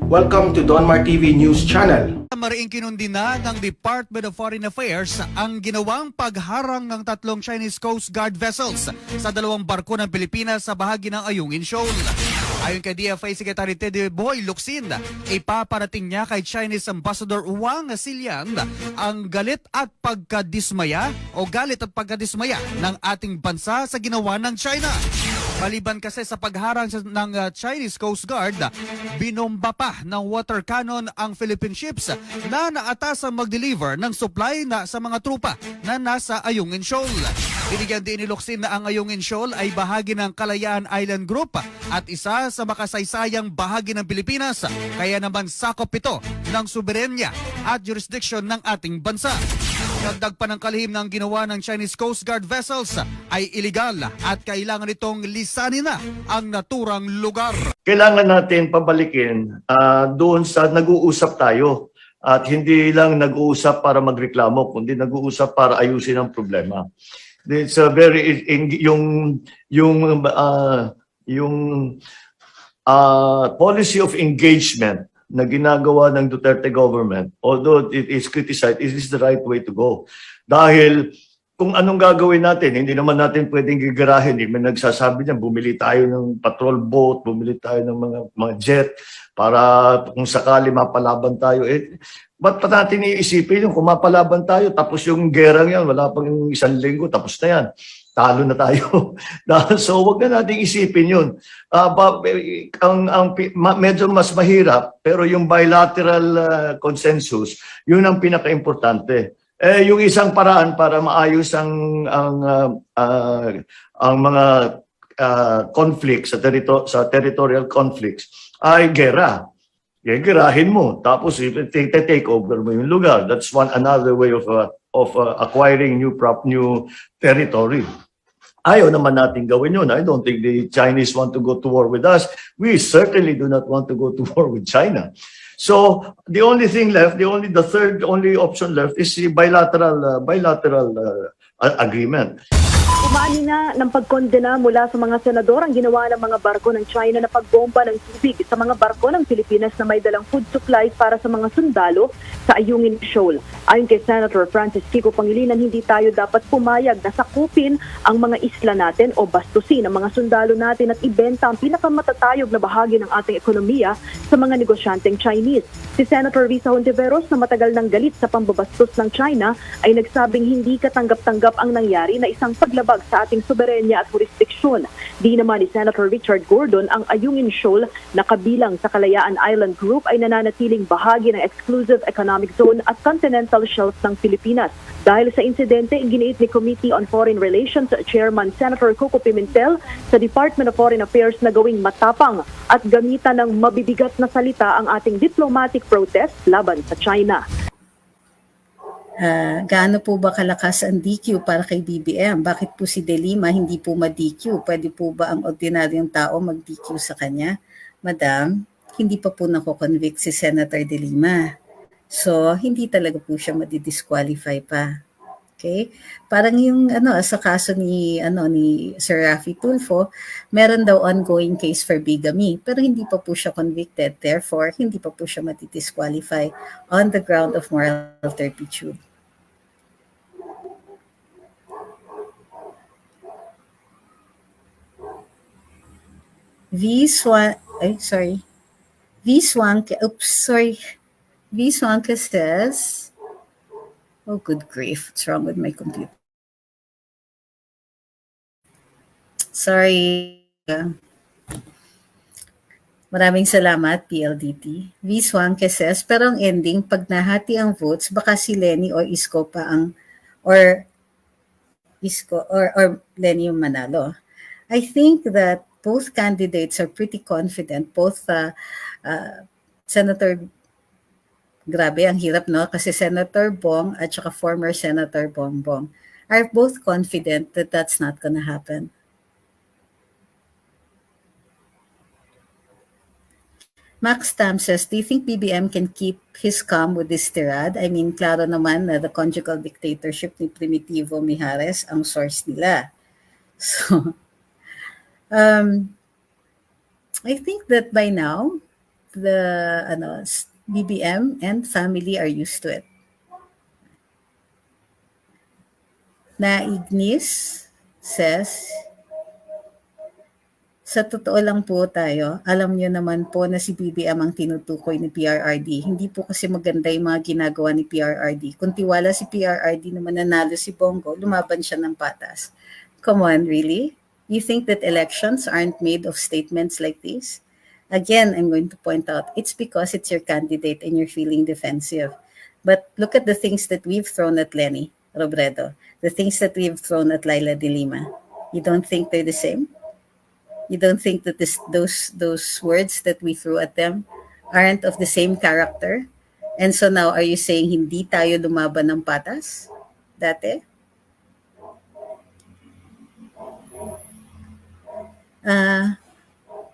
Welcome to Donmar TV News Channel. Mariing kinundi na ng Department of Foreign Affairs ang ginawang pagharang ng tatlong Chinese Coast Guard vessels sa dalawang barko ng Pilipinas sa bahagi ng Ayungin Shoal. Ayon kay DFA Secretary Teddy Boy Locsin, ipaparating niya kay Chinese Ambassador Wang Silian ang galit at pagkadismaya ng ating bansa sa ginawa ng China. Maliban kasi sa pagharang ng Chinese Coast Guard, binomba pa ng water cannon ang Philippine ships na naatasang mag-deliver ng supply sa mga trupa na nasa Ayungin Shoal. Binigyan din ni Locsin na ang Ayungin Shoal ay bahagi ng Kalayaan Island Group at isa sa makasaysayang bahagi ng Pilipinas, kaya naman sakop ito ng soberenya at jurisdiction ng ating bansa. Dagdag pa ng kalihim ng ginawa ng Chinese Coast Guard vessels ay iligal at kailangan itong lisanin na ang naturang lugar. Kailangan natin pabalikin doon sa nag-uusap tayo at hindi lang nag-uusap para magreklamo, kundi nag-uusap para ayusin ang problema. It's a very yung policy of engagement na ginagawa ng Duterte government, although it is criticized, it is the right way to go. Dahil kung anong gagawin natin, hindi naman natin pwedeng gigarahin. May nagsasabi niya, bumili tayo ng patrol boat, bumili tayo ng mga jet para kung sakali mapalaban tayo. Ba't pa natin iisipin yung kung mapalaban tayo, tapos yung gerang yan, wala pang isang linggo, tapos na yan. Talo na tayo. So wag na nating isipin yun. Medyo mas mahirap, pero yung bilateral consensus, yun ang pinaka-importante. Yung isang paraan para maayos ang mga conflicts sa territorial conflicts ay gera. Gerahin mo, tapos take over mo yung lugar. That's another way of acquiring new territory. Ayaw naman natin gawin yun. I don't think the Chinese want to go to war with us. We certainly do not want to go to war with China. So the only thing left, the third option left is the bilateral agreement. Umani na ng pagkondena mula sa mga senador ang ginawa ng mga barko ng China na pagbomba ng tubig sa mga barko ng Pilipinas na may dalang food supplies para sa mga sundalo sa Ayungin Shoal. Ayon kay Senator Francis Kiko Pangilinan, hindi tayo dapat pumayag na sakupin ang mga isla natin o bastusin ang mga sundalo natin at ibenta ang pinakamatatayog na bahagi ng ating ekonomiya sa mga negosyanteng Chinese. Si Senator Risa Hontiveros na matagal ng galit sa pambabastos ng China ay nagsabing hindi katanggap-tanggap ang nangyari na isang paglabag sa ating soberenya at jurisdiksyon. Di naman ni Senator Richard Gordon ang Ayungin Shoal na kabilang sa Kalayaan Island Group ay nananatiling bahagi ng Exclusive Economic Zone at Continental Shelf ng Pilipinas. Dahil sa insidente, giniit ni Committee on Foreign Relations Chairman Senator Coco Pimentel sa Department of Foreign Affairs na gawing matapang at gamitan ng mabibigat na salita ang ating diplomatic protest laban sa China. Gaano po ba kalakas ang DQ para kay BBM? Bakit po si De Lima hindi po ma-DQ? Pwede po ba ang ordinaryong tao mag-DQ sa kanya? Madam, hindi pa po nako-convict si Senator De Lima. So, hindi talaga po siya madi-disqualify pa. Okay? Parang yung sa kaso ni Sir Raffy Tulfo, meron daw ongoing case for bigamy, pero hindi pa po siya convicted. Therefore, hindi pa po siya madi-disqualify on the ground of moral turpitude. V. Swanka says, oh, good grief, what's wrong with my computer? Sorry. Maraming salamat, PLDT. V. Swanka says, pero ang ending, pag nahati ang votes, baka si Lenny o Isko pa or Lenny yung manalo. I think that both candidates are pretty confident. Both Senator, grabe, ang hirap, no? Kasi Senator Bong at saka former Senator Bongbong are both confident that that's not gonna happen. Max Tam says, do you think BBM can keep his calm with this tirade? I mean, klaro naman na the conjugal dictatorship ni Primitivo Mijares ang source nila. So, I think that by now, the BBM and family are used to it. Na Ignis says, sa totoo lang po tayo, alam nyo naman po na si BBM ang tinutukoy ni PRRD. Hindi po kasi maganda yung mga ginagawa ni PRRD. Kung tiwala si PRRD na mananalo si Bongo, lumaban siya ng patas. Come on, really? You think that elections aren't made of statements like this? Again, I'm going to point out, it's because it's your candidate and you're feeling defensive. But look at the things that we've thrown at Lenny Robredo, the things that we've thrown at Laila de Lima. You don't think they're the same? You don't think that those words that we threw at them aren't of the same character? And so now, are you saying hindi tayo lumaban ng patas dati?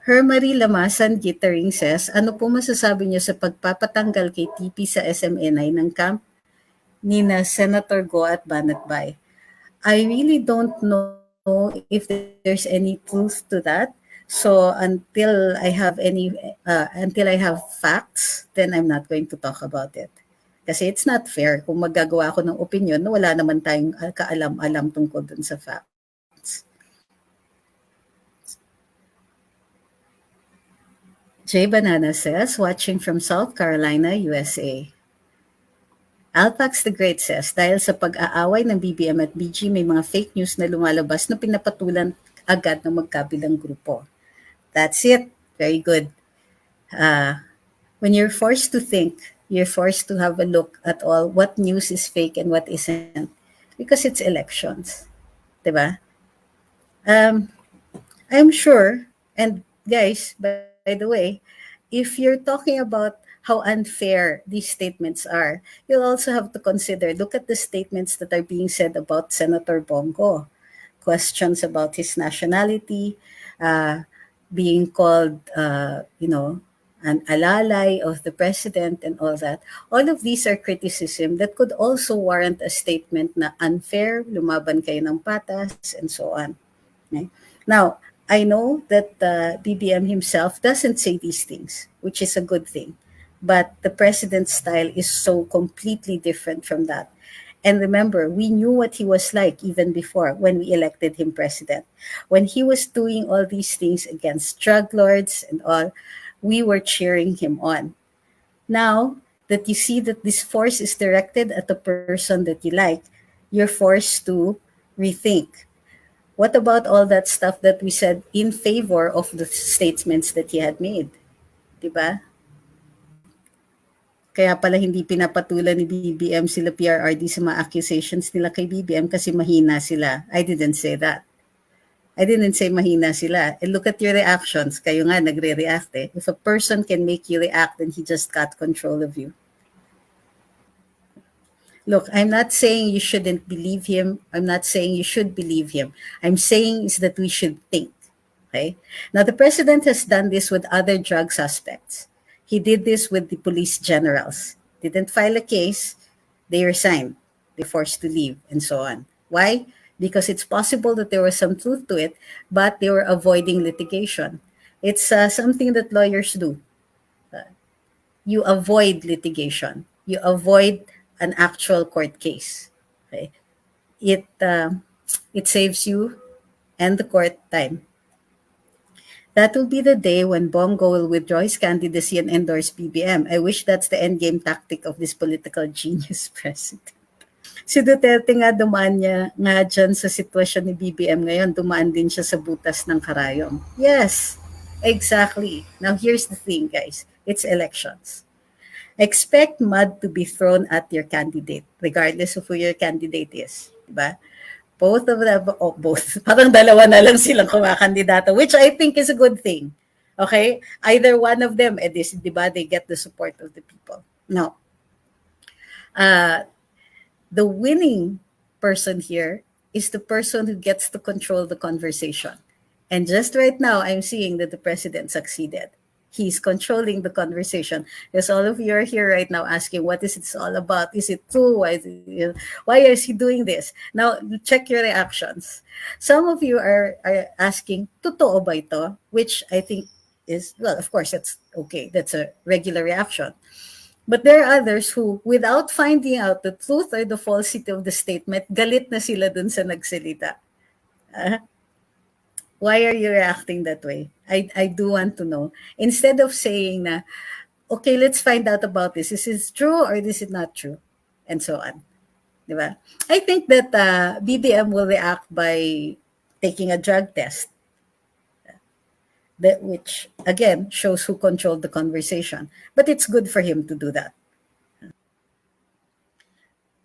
Hermary Lamasan Gittering says, ano po masasabi niyo sa pagpapatanggal kay TP sa SMNI ng camp ni na Senator Go at Banatbay? I really don't know if there's any truth to that. So until I have facts, then I'm not going to talk about it. Kasi it's not fair kung magagawa ako ng opinion na wala naman tayong kaalam-alam tungkol dun sa facts. Jay Banana says, watching from South Carolina, USA. Alpax the Great says, dahil sa pag-aaway ng BBM at BG, may mga fake news na lumalabas na pinapatulan agad ng magkabilang grupo. That's it. Very good. When you're forced to think, you're forced to have a look at all what news is fake and what isn't. Because it's elections. Diba? I'm sure, and guys, by the way, if you're talking about how unfair these statements are, you'll also have to consider, look at the statements that are being said about Senator Bongo. Questions about his nationality, being called, an alalay of the president and all that. All of these are criticism that could also warrant a statement na unfair, lumaban kayo ng patas, and so on. Okay? Now, I know that BBM himself doesn't say these things, which is a good thing. But the president's style is so completely different from that. And remember, we knew what he was like even before when we elected him president. When he was doing all these things against drug lords and all, we were cheering him on. Now that you see that this force is directed at the person that you like, you're forced to rethink. What about all that stuff that we said in favor of the statements that he had made? Diba? Kaya pala hindi pinapatulan ni BBM sila PRRD sa mga accusations nila kay BBM kasi mahina sila. I didn't say that. I didn't say mahina sila. And look at your reactions. Kayo nga nagre-react eh. If a person can make you react, then he just got control of you. Look, I'm not saying you shouldn't believe him. I'm not saying you should believe him. I'm saying is that we should think. Okay? Now, the president has done this with other drug suspects. He did this with the police generals. Didn't file a case, they resigned. They forced to leave and so on. Why? Because it's possible that there was some truth to it, but they were avoiding litigation. It's something that lawyers do. You avoid litigation. You avoid an actual court case. Okay? It saves you and the court time. That will be the day when Bongo will withdraw his candidacy and endorse BBM. I wish that's the endgame tactic of this political genius president. Si Duterte nga dumaan niya nga dyan sa sitwasyon ni BBM ngayon, dumaan din siya sa butas ng karayom. Yes, exactly. Now here's the thing, guys. It's elections. Expect mud to be thrown at your candidate, regardless of who your candidate is. Diba? Both. Parang dalawa na lang silang kumakandidato, which I think is a good thing. Okay? Either one of them, diba, they get the support of the people. Now, the winning person here is the person who gets to control the conversation. And just right now, I'm seeing that the president succeeded. He's controlling the conversation. Because all of you are here right now asking, what is it all about? Is it true? Why is he doing this? Now, check your reactions. Some of you are asking, totoo ba ito? Which I think is, well, of course, that's okay. That's a regular reaction. But there are others who, without finding out the truth or the falsity of the statement, galit na sila dun sa nagsalita. Why are you reacting that way? I do want to know. Instead of saying na, okay, let's find out about this. Is this true or is it not true? And so on. Diba? I think that BBM will react by taking a drug test, which, again, shows who controlled the conversation. But it's good for him to do that.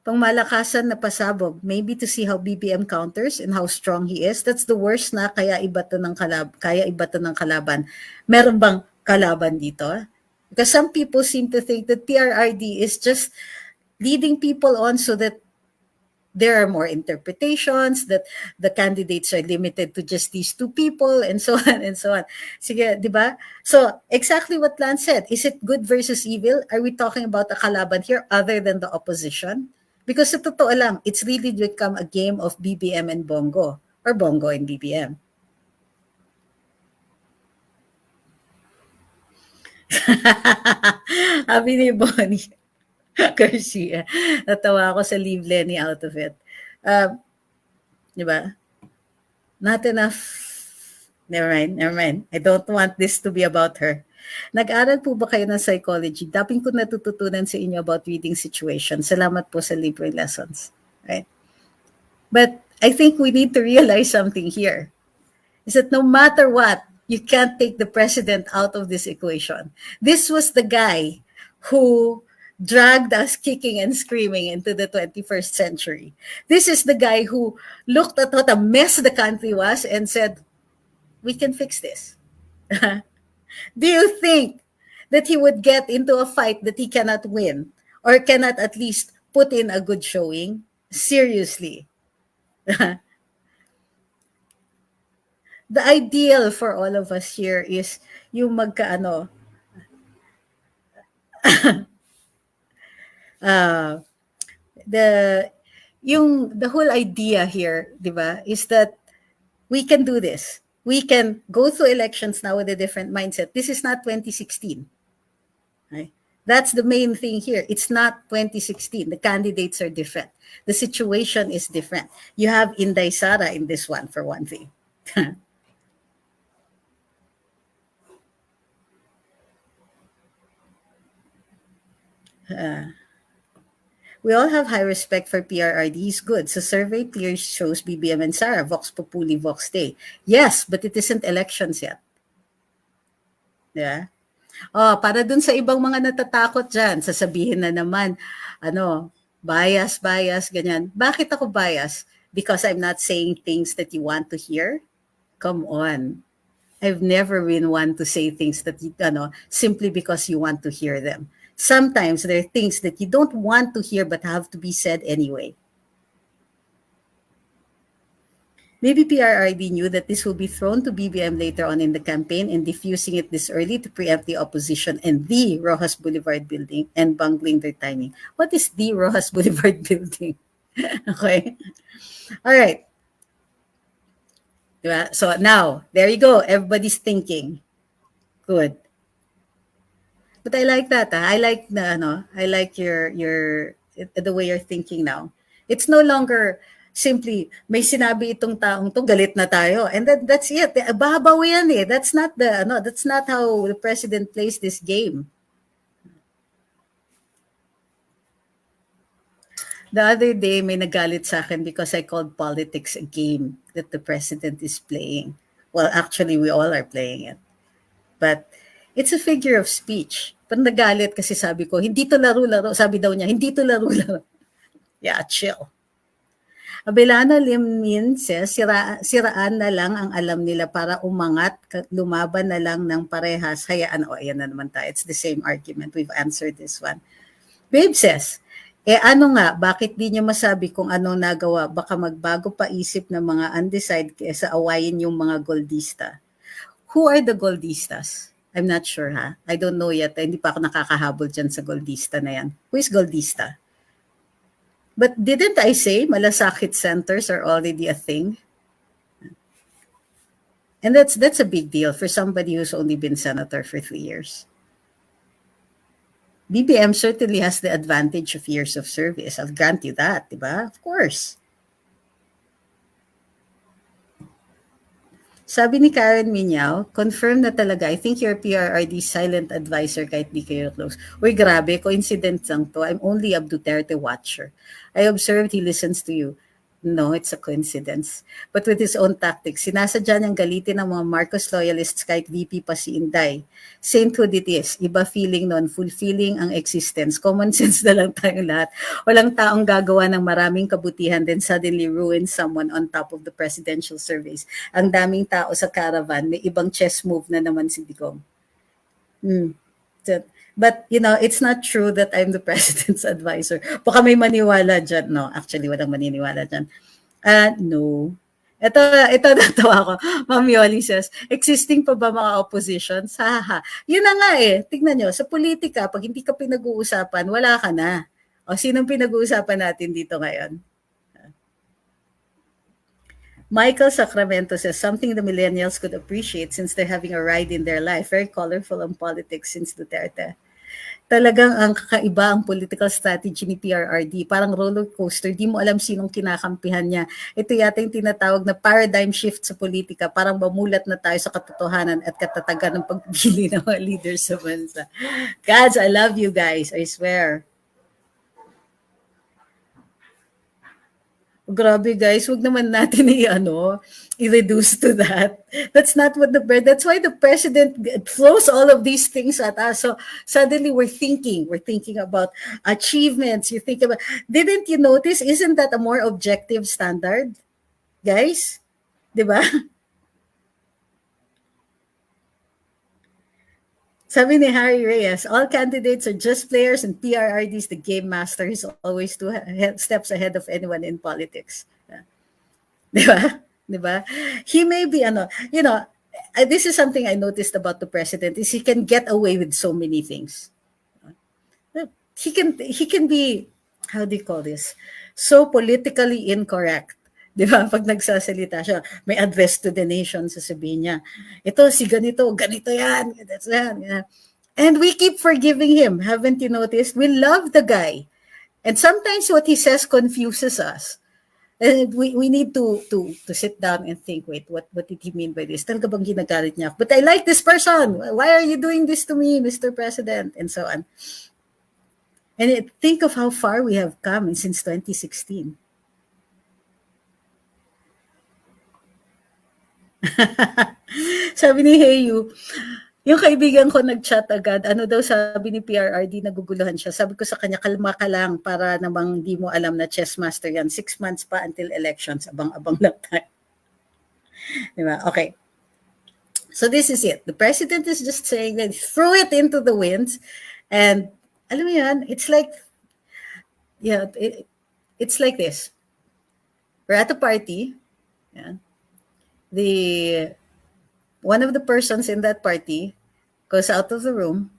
Pangmalakasan na pasabog, maybe to see how BBM counters and how strong he is. That's the worst na kaya iba to ng kalaban. Meron bang kalaban dito? Because some people seem to think that PRRD is just leading people on so that there are more interpretations, that the candidates are limited to just these two people, and so on and so on. Sige, di ba? So, exactly what Lance said. Is it good versus evil? Are we talking about a kalaban here other than the opposition? Because sa totoo lang, it's really become a game of BBM and Bongo, or Bongo and BBM. Sabi ni Bonnie Garcia, natawa ako sa leave Lenny out of it. Di ba? Not enough. Never mind. I don't want this to be about her. Nag-aral po ba kayo ng psychology? Daping ko natututunan sa inyo about reading situations. Salamat po sa libre lessons. Right? But I think we need to realize something here. Is that no matter what, you can't take the president out of this equation. This was the guy who dragged us kicking and screaming into the 21st century. This is the guy who looked at what a mess the country was and said, we can fix this. Do you think that he would get into a fight that he cannot win or cannot at least put in a good showing? Seriously. The ideal for all of us here is yung magkaano, the whole idea here, di ba, is that we can do this. We can go through elections now with a different mindset. This is not 2016. Right? That's the main thing here. It's not 2016. The candidates are different. The situation is different. You have Inday Sara in this one, for one thing. We all have high respect for PRRD. He's good. So survey clearly shows BBM and Sara, Vox Populi, Vox Day. Yes, but it isn't elections yet. Yeah. Oh, para dun sa ibang mga natatakot dyan, sasabihin na naman, bias, ganyan. Bakit ako bias? Because I'm not saying things that you want to hear? Come on. I've never been one to say things that you, simply because you want to hear them. Sometimes there are things that you don't want to hear but have to be said anyway. Maybe PRRD knew that this will be thrown to BBM later on in the campaign and diffusing it this early to preempt the opposition and the Rojas Boulevard building and bungling their timing. What is the Rojas Boulevard building? Okay. All right. So now, there you go. Everybody's thinking. Good. But I like that. I like your the way you're thinking now. It's no longer simply may sinabi itong taong to, galit na tayo, and that's it. Babaw yan eh. That's not how the president plays this game. The other day may nagalit sa akin because I called politics a game that the president is playing. Well, actually we all are playing it. But it's a figure of speech. Pag nagalit kasi sabi ko, hindi to laro-laro. Sabi daw niya, hindi to laro-laro. Yeah, chill. Abelano Limmin says, siraan na lang ang alam nila para umangat, lumaban na lang ng parehas. Hayaan, ayan na naman tayo. It's the same argument. We've answered this one. Babe says, bakit di niyo masabi kung anong nagawa? Baka magbago pa isip ng mga undecided kaysa awayin yung mga goldista. Who are the goldistas? I'm not sure, ha? I don't know yet. Hindi pa ako nakakahabol dyan sa goldista na yan. Who is goldista? But didn't I say malasakit centers are already a thing? And that's a big deal for somebody who's only been senator for 3 years. BBM certainly has the advantage of years of service. I'll grant you that, diba? Of course. Sabi ni Karen Minyao, confirm na talaga. I think you're PRRD silent advisor kahit di kayo close. Uy, grabe, coincidence lang to. I'm only a Duterte watcher. I observed he listens to you. No, it's a coincidence. But with his own tactics, sinasadya niyang galitin ng mga Marcos loyalists kahit VP pa si Inday. Sainthood it is. Iba feeling nun, fulfilling ang existence. Common sense na lang tayong lahat. Walang taong gagawa ng maraming kabutihan then suddenly ruin someone on top of the presidential surveys. Ang daming tao sa caravan, may ibang chess move na naman si Digong. But, it's not true that I'm the president's advisor. Baka may maniwala dyan. No, actually, walang maniniwala dyan. No. Ito natawa ko. Ma'am Yoli says, existing pa ba mga oppositions? Haha. Yun na nga eh. Tignan nyo, sa politika, pag hindi ka pinag-uusapan, wala ka na. O, sinong pinag-uusapan natin dito ngayon? Michael Sacramento says, something the millennials could appreciate since they're having a ride in their life. Very colorful ang politics since Duterte. Talagang ang kakaiba ang political strategy ni PRRD. Parang roller coaster. Di mo alam sinong kinakampihan niya. Ito yata yung tinatawag na paradigm shift sa politika. Parang mamulat na tayo sa katotohanan at katatagan ng pagpili ng mga leaders sa bansa. Gods, I love you guys. I swear. Grabe guys, wag naman natin i-reduce to that. That's not what that's why the president throws all of these things at us. So suddenly we're thinking about achievements. You think about, didn't you notice, isn't that a more objective standard? Guys, di ba? Sabi ni Harry Reyes, all candidates are just players and PRRD is the game master. He's always 2 steps ahead of anyone in politics. Diba? Diba? He may be, this is something I noticed about the president, is he can get away with so many things. He can be, how do you call this? So politically incorrect. Di ba? Pag nagsasalita siya, may address to the nation, sasabihin niya, ito, si ganito yan, that's yan. And we keep forgiving him. Haven't you noticed? We love the guy. And sometimes what he says confuses us. And we need to sit down and think, wait, what did he mean by this? Talaga bang ginagalit niya? But I like this person. Why are you doing this to me, Mr. President? And so on. And think of how far we have come since 2016. Sabi ni Heyu, yung kaibigan ko nag-chat agad, ano daw sabi ni PRRD, naguguluhan siya. Sabi ko sa kanya, kalma ka lang para namang di mo alam na chess master yan. 6 months pa until elections, abang-abang lang tayo. Diba? Okay. So this is it. The president is just saying that throw it into the winds. And alam mo yan, it's like, it's like this. We're at a party. Yeah. One of the persons in that party goes out of the room,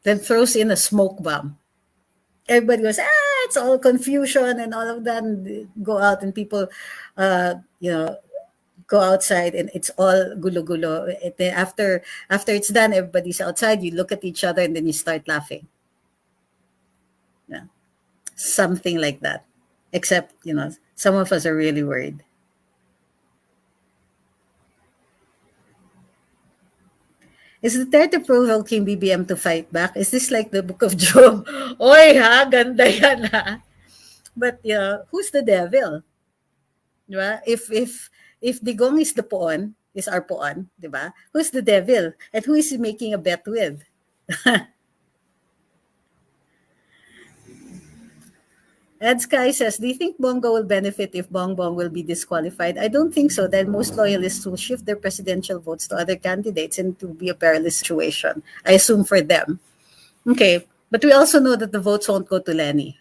then throws in a smoke bomb. Everybody goes, it's all confusion and all of that, and go out and people, go outside and it's all gulo-gulo. Then after it's done, everybody's outside, you look at each other and then you start laughing. Yeah. Something like that. Except, some of us are really worried. Is the third approval King BBM to fight back? Is this like the Book of Job? Oy ha, ganda yan ha. But who's the devil? Diba? If Digong is the pawn, is our pawn, diba? Who's the devil? And who is he making a bet with? Ed Sky says, do you think Bongo will benefit if Bongbong will be disqualified? I don't think so. Then most loyalists will shift their presidential votes to other candidates and to be a perilous situation, I assume, for them. Okay, but we also know that the votes won't go to Lenny.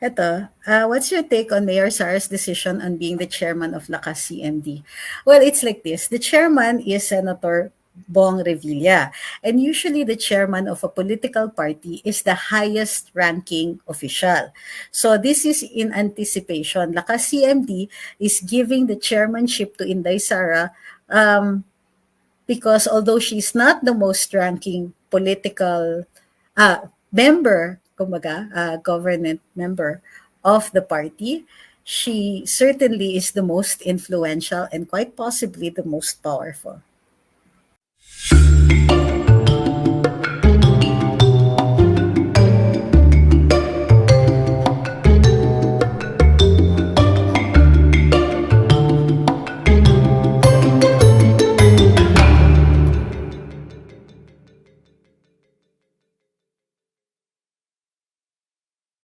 Ito, what's your take on Mayor Sara's decision on being the chairman of Lakas CMD? Well, it's like this. The chairman is Senator Bong Revilla. And usually the chairman of a political party is the highest ranking official. So this is in anticipation. Lakas CMD is giving the chairmanship to Inday Sara because although she's not the most ranking political member, kumbaga, government member of the party, she certainly is the most influential and quite possibly the most powerful.